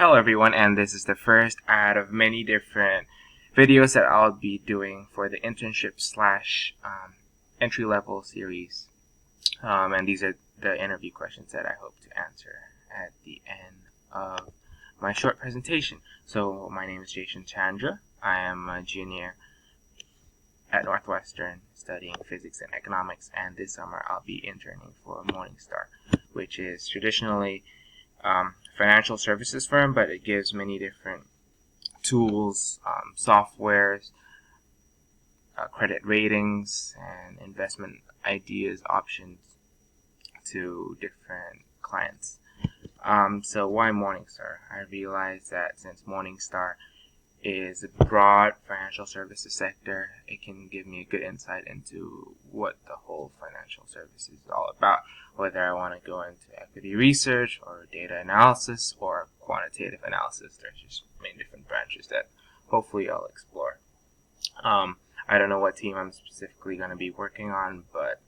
Hello everyone, and this is the first out of many different videos that I'll be doing for the internship slash entry-level series. And these are the interview questions that I hope to answer at the end of my short presentation. So my name is Jason Chandra. I am a junior at Northwestern studying physics and economics, and this summer I'll be interning for Morningstar, which is traditionally financial services firm, but it gives many different tools, softwares, credit ratings, and investment ideas, options to different clients. So why Morningstar? I realized that since Morningstar is a broad financial services sector, it can give me a good insight into what the whole financial services is all about, whether I want to go into equity research or data analysis or quantitative analysis. There's just many different branches that hopefully I'll explore. I don't know what team I'm specifically going to be working on, but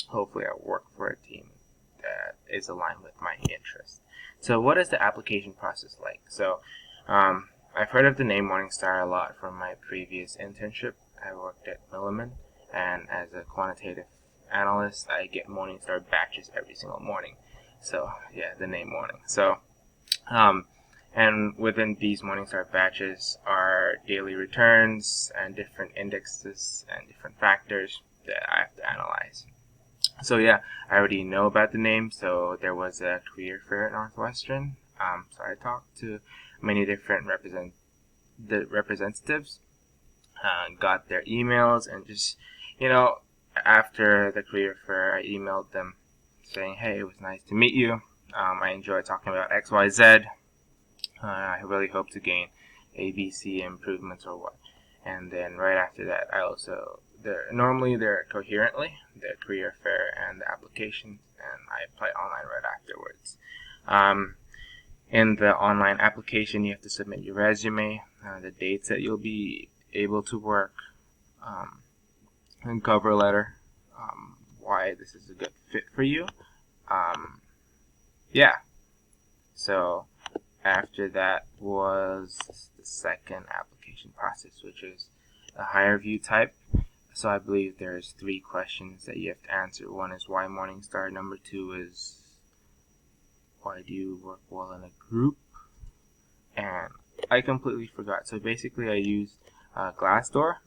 hopefully I'll work for a team that is aligned with my interests. So what is the application process like? So I've heard of the name Morningstar a lot from my previous internship. I worked at Milliman, and as a quantitative analyst, I get Morningstar batches every single morning. So yeah, the name Morning. So and within these Morningstar batches are daily returns and different indexes and different factors that I have to analyze. So yeah, I already know about the name. So there was a career fair at Northwestern. So I talked to many different representatives, got their emails, and just, after the career fair, I emailed them saying, hey, it was nice to meet you. I enjoyed talking about XYZ. I really hope to gain ABC improvements or what. And then right after that, normally they're coherently, the career fair and the application, and I apply online right afterwards. In the online application, you have to submit your resume, the dates that you'll be able to work, and cover letter, why this is a good fit for you. So after that was the second application process, which is a higher view type. So I believe there's 3 questions that you have to answer. One is why Morningstar. Number 2 is why do you work well in a group? And I completely forgot. So basically I used Glassdoor.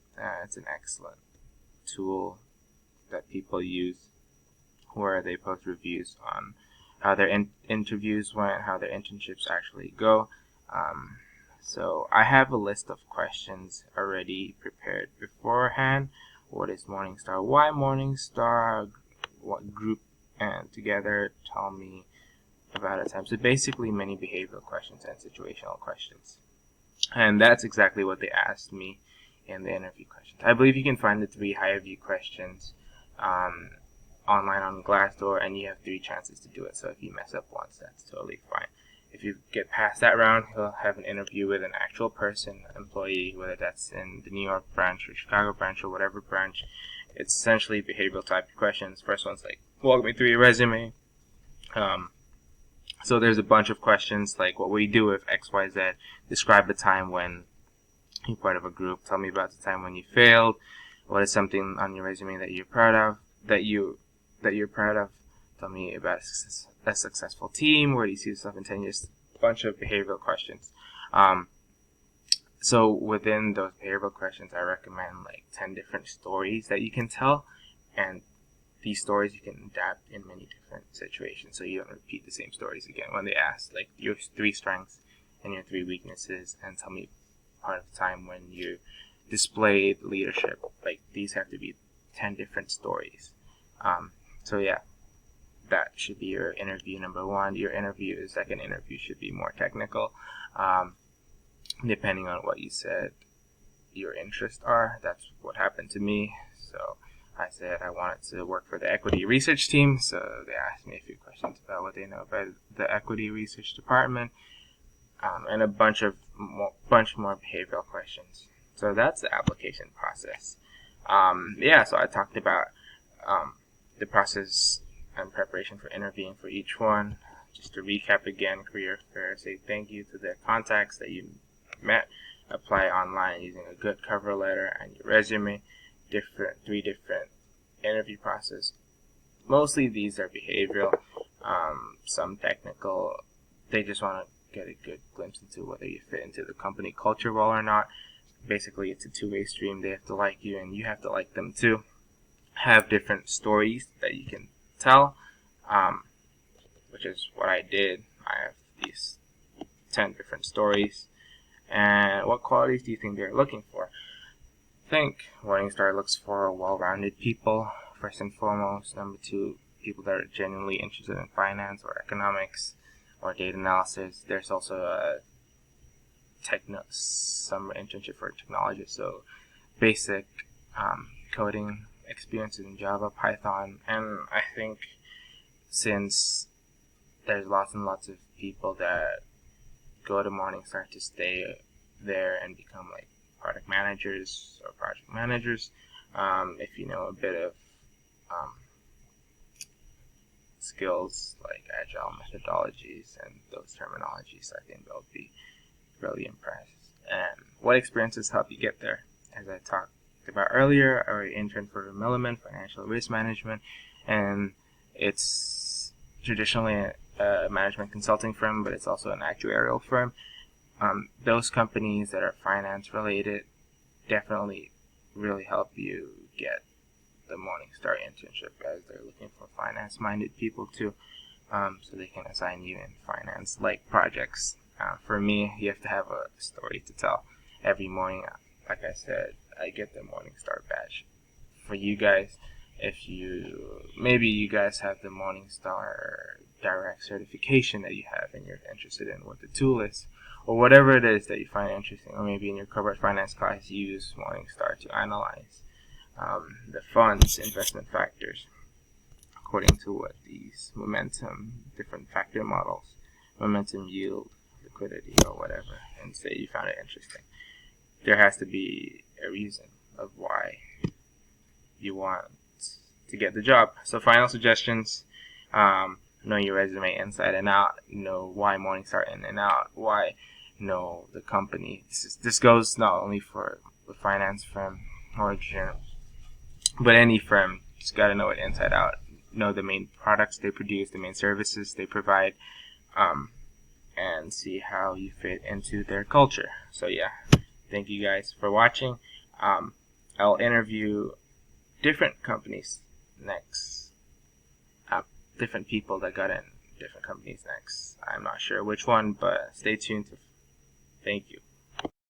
It's an excellent tool that people use where they post reviews on how their interviews went, how their internships actually go. So I have a list of questions already prepared beforehand. What is Morningstar? Why Morningstar? What group? And together tell me about a time. So basically many behavioral questions and situational questions. And that's exactly what they asked me in the interview questions. I believe you can find the 3 higher view questions online on Glassdoor, and you have 3 chances to do it. So if you mess up once, that's totally fine. If you get past that round, you'll have an interview with an actual person, employee, whether that's in the New York branch or Chicago branch or whatever branch. It's essentially behavioral type questions. First one's like, walk me through your resume. So there's a bunch of questions like, what will you do if XYZ? Describe a time when you're part of a group. Tell me about the time when you failed. What is something on your resume that you're proud of? That you're proud of. Tell me about a successful team. Where do you see yourself in 10 years? A bunch of behavioral questions. So within those behavioral questions, I recommend like 10 different stories that you can tell, and these stories you can adapt in many different situations, so you don't repeat the same stories again. When they ask like your 3 strengths and your 3 weaknesses, and tell me part of the time when you displayed leadership, like these have to be 10 different stories. So yeah, that should be your interview number 1. Your second interview should be more technical, depending on what you said your interests are. That's what happened to me. So I said I wanted to work for the equity research team, so they asked me a few questions about what they know about the equity research department, and a bunch more behavioral questions. So that's the application process. So I talked about the process and preparation for interviewing for each one. just to recap again, career fair, say thank you to the contacts that you met. Apply online using a good cover letter and your resume. Three different interview process. Mostly these are behavioral, some technical. They just want to get a good glimpse into whether you fit into the company culture well or not. Basically, it's a two-way stream. They have to like you and you have to like them too. Have different stories that you can tell, which is what I did. I have these 10 different stories. And what qualities do you think they're looking for? I think Morningstar looks for well-rounded people, first and foremost. Number two, people that are genuinely interested in finance or economics or data analysis. There's also a summer internship for technologists, so basic coding experiences in Java, Python, and I think since there's lots and lots of people that go to Morningstar to stay there and become like product managers or project managers, if you know a bit of skills like agile methodologies and those terminologies, I think they'll be really impressed. And what experiences help you get there? As I talked about earlier, I interned for Milliman Financial Risk Management, and it's traditionally a management consulting firm, but it's also an actuarial firm. Those companies that are finance related definitely really help you get the Morningstar internship, as they're looking for finance minded people too, so they can assign you in finance like projects. For me, you have to have a story to tell every morning. Like I said, I get the Morningstar badge. For you guys, maybe you guys have the Morningstar direct certification that you have and you're interested in what the tool is, or whatever it is that you find interesting, or maybe in your corporate finance class you use Morningstar to analyze the fund's investment factors according to what these different factor models, momentum, yield, liquidity, or whatever, and say you found it interesting. There has to be a reason of why you want to get the job. So final suggestions, know your resume inside and out, know why Morningstar in and out, why know the company. This goes not only for the finance firm or but any firm. Just got to know it inside out, know the main products they produce, the main services they provide, and see how you fit into their culture. So yeah, thank you guys for watching. I'll interview different companies next, different people that got in different companies next. I'm not sure which one, but stay tuned. Thank you.